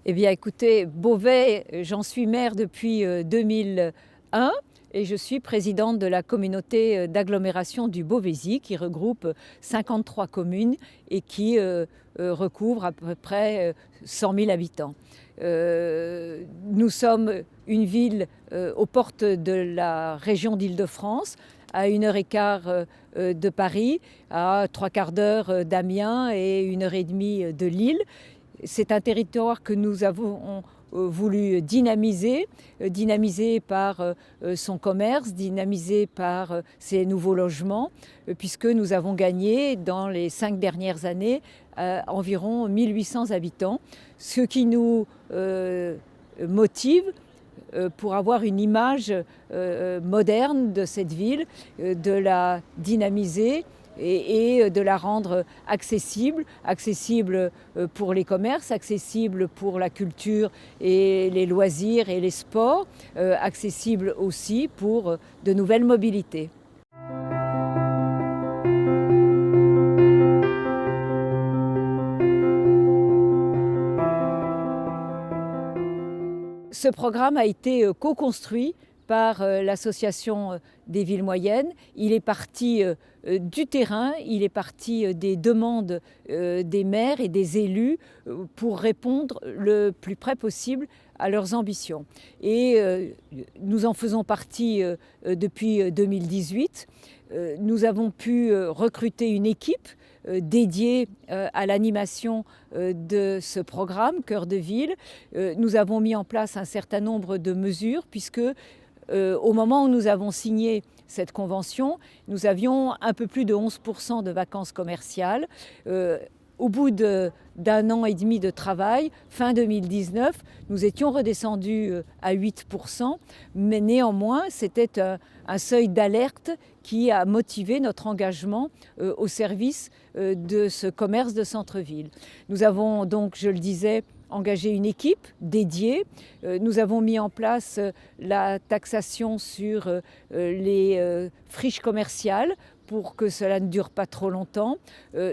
Eh bien écoutez, Beauvais, j'en suis maire depuis 2001 et je suis présidente de la communauté d'agglomération du Beauvaisis qui regroupe 53 communes et qui recouvre à peu près 100 000 habitants. Nous sommes une ville aux portes de la région d'Île-de-France, à 1h15 de Paris, à 3/4 d'heure d'Amiens et 1h30 de Lille. C'est un territoire que nous avons voulu dynamiser par son commerce, dynamiser par ses nouveaux logements, puisque nous avons gagné dans les 5 dernières années environ 1800 habitants, ce qui nous motive pour avoir une image moderne de cette ville, de la dynamiser et de la rendre accessible pour les commerces, accessible pour la culture et les loisirs et les sports, accessible aussi pour de nouvelles mobilités. Ce programme a été co-construit par l'association des villes moyennes. Il est parti du terrain, il est parti des demandes des maires et des élus pour répondre le plus près possible à leurs ambitions. Et nous en faisons partie depuis 2018. Nous avons pu recruter une équipe dédiée à l'animation de ce programme Cœur de ville. Nous avons mis en place un certain nombre de mesures puisque au moment où nous avons signé cette convention, nous avions un peu plus de 11% de vacances commerciales. Au bout d'un an et demi de travail, fin 2019, nous étions redescendus à 8%, mais néanmoins, c'était un seuil d'alerte qui a motivé notre engagement au service de ce commerce de centre-ville. Nous avons donc, je le disais, engagé une équipe dédiée. Nous avons mis en place la taxation sur les friches commerciales pour que cela ne dure pas trop longtemps.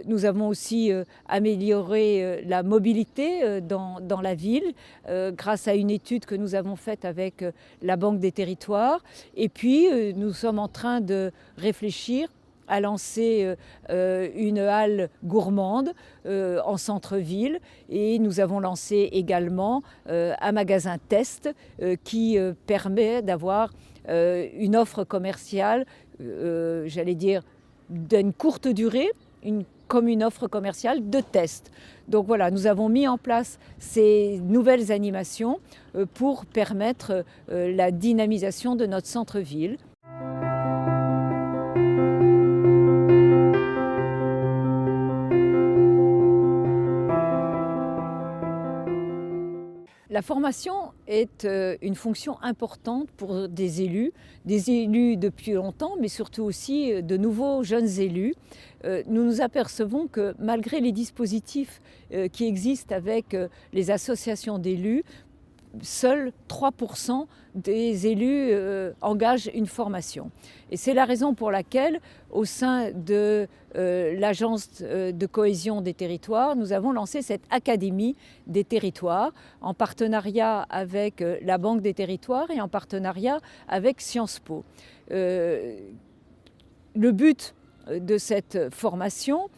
Nous avons aussi amélioré la mobilité dans la ville grâce à une étude que nous avons faite avec la Banque des Territoires. Et puis, nous sommes en train de réfléchir à lancer une halle gourmande en centre-ville et nous avons lancé également un magasin test qui permet d'avoir une offre commerciale, j'allais dire, d'une courte durée, comme une offre commerciale de test. Donc voilà, nous avons mis en place ces nouvelles animations pour permettre la dynamisation de notre centre-ville. La formation est une fonction importante pour des élus depuis longtemps, mais surtout aussi de nouveaux jeunes élus. Nous nous apercevons que malgré les dispositifs qui existent avec les associations d'élus, seuls 3% des élus engagent une formation. Et c'est la raison pour laquelle, au sein de l'Agence de cohésion des territoires, nous avons lancé cette Académie des territoires en partenariat avec la Banque des territoires et en partenariat avec Sciences Po. Le but de cette formation,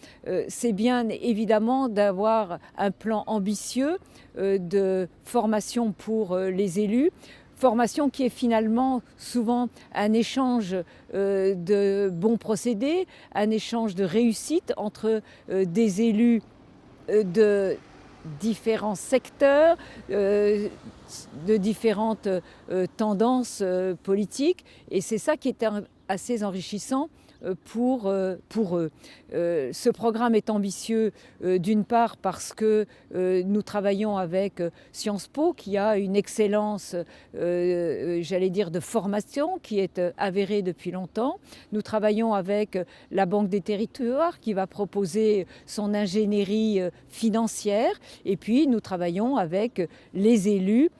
c'est bien évidemment d'avoir un plan ambitieux de formation pour les élus, formation qui est finalement souvent un échange de bons procédés, un échange de réussite entre des élus de différents secteurs, de différentes tendances politiques. Et c'est ça qui est assez enrichissant pour eux. Ce programme est ambitieux d'une part parce que nous travaillons avec Sciences Po qui a une excellence, j'allais dire, de formation qui est avérée depuis longtemps. Nous travaillons avec la Banque des Territoires qui va proposer son ingénierie financière et puis nous travaillons avec les élus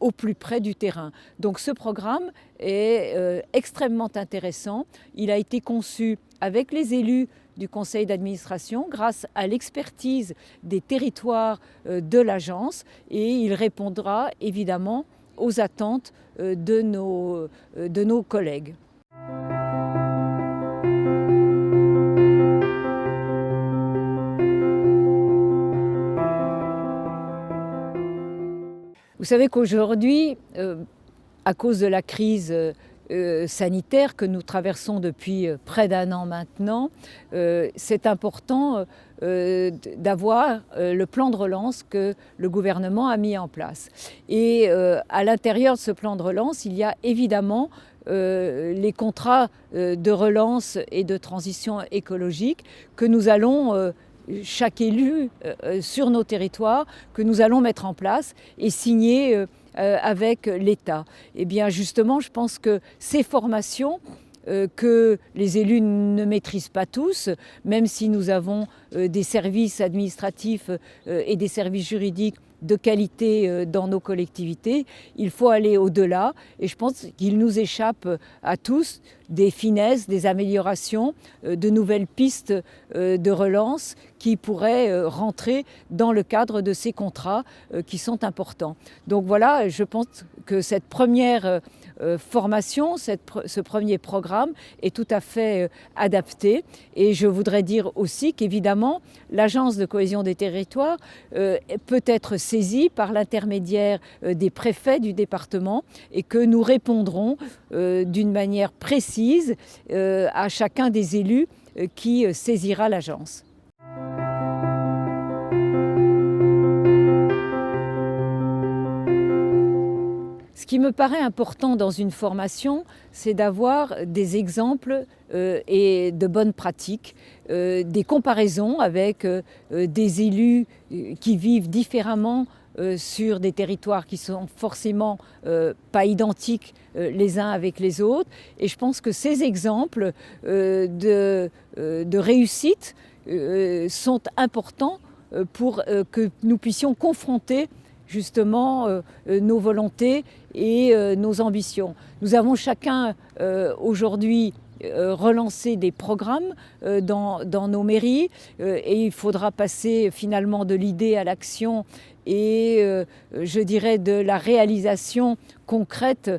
au plus près du terrain. Donc ce programme est extrêmement intéressant. Il a été conçu avec les élus du conseil d'administration grâce à l'expertise des territoires de l'agence et il répondra évidemment aux attentes de nos collègues. Vous savez qu'aujourd'hui, à cause de la crise sanitaire que nous traversons depuis près d'un an maintenant, c'est important d'avoir le plan de relance que le gouvernement a mis en place. Et à l'intérieur de ce plan de relance, il y a évidemment les contrats de relance et de transition écologique que nous allons chaque élu sur nos territoires que nous allons mettre en place et signer avec l'État. Et bien justement, je pense que ces formations que les élus ne maîtrisent pas tous, même si nous avons des services administratifs et des services juridiques de qualité dans nos collectivités, il faut aller au-delà et je pense qu'il nous échappe à tous des finesses, des améliorations, de nouvelles pistes de relance qui pourraient rentrer dans le cadre de ces contrats qui sont importants. Donc voilà, je pense que cette première formation, ce premier programme est tout à fait adapté et je voudrais dire aussi qu'évidemment l'Agence de cohésion des territoires peut être saisie par l'intermédiaire des préfets du département et que nous répondrons d'une manière précise à chacun des élus qui saisira l'agence. Ce qui me paraît important dans une formation, c'est d'avoir des exemples et de bonnes pratiques, des comparaisons avec des élus qui vivent différemment sur des territoires qui sont forcément pas identiques les uns avec les autres. Et je pense que ces exemples de réussite sont importants pour que nous puissions confronter justement nos volontés et nos ambitions. Nous avons chacun aujourd'hui relancer des programmes dans nos mairies et il faudra passer finalement de l'idée à l'action et je dirais de la réalisation concrète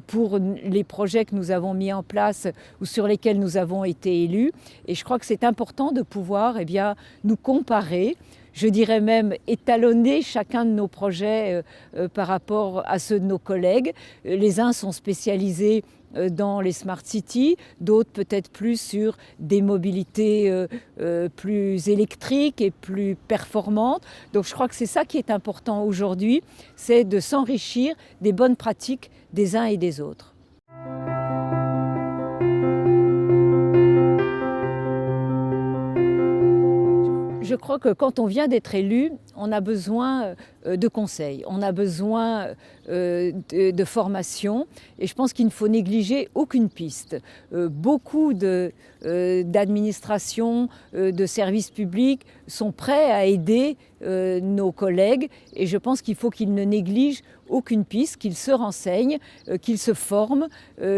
pour les projets que nous avons mis en place ou sur lesquels nous avons été élus. Et je crois que c'est important de pouvoir nous comparer, je dirais même étalonner chacun de nos projets par rapport à ceux de nos collègues. Les uns sont spécialisés dans les smart cities, d'autres peut-être plus sur des mobilités plus électriques et plus performantes. Donc je crois que c'est ça qui est important aujourd'hui, c'est de s'enrichir des bonnes pratiques des uns et des autres. Je crois que quand on vient d'être élu, on a besoin de conseils, on a besoin de formation et je pense qu'il ne faut négliger aucune piste. Beaucoup d'administrations, de services publics sont prêts à aider nos collègues et je pense qu'il faut qu'ils ne négligent aucune piste, qu'ils se renseignent, qu'ils se forment,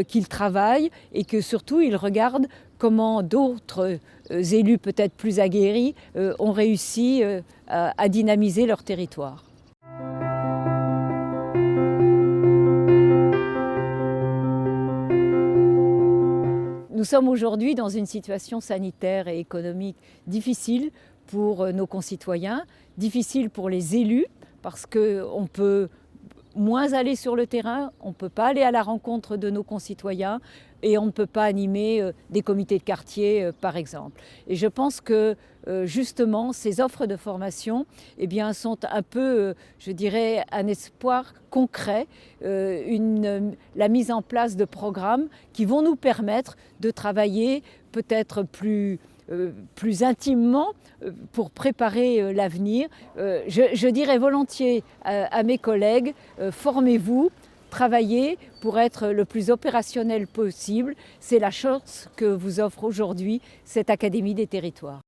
qu'ils travaillent et que surtout ils regardent comment d'autres élus peut-être plus aguerris ont réussi à dynamiser leur territoire. Nous sommes aujourd'hui dans une situation sanitaire et économique difficile pour nos concitoyens, difficile pour les élus parce qu'on peut moins aller sur le terrain, on ne peut pas aller à la rencontre de nos concitoyens et on ne peut pas animer des comités de quartier, par exemple. Et je pense que justement, ces offres de formation sont un peu, je dirais, un espoir concret, la mise en place de programmes qui vont nous permettre de travailler peut-être plus intimement pour préparer l'avenir. Je dirais volontiers à mes collègues, formez-vous, travaillez pour être le plus opérationnel possible. C'est la chance que vous offre aujourd'hui cette Académie des territoires.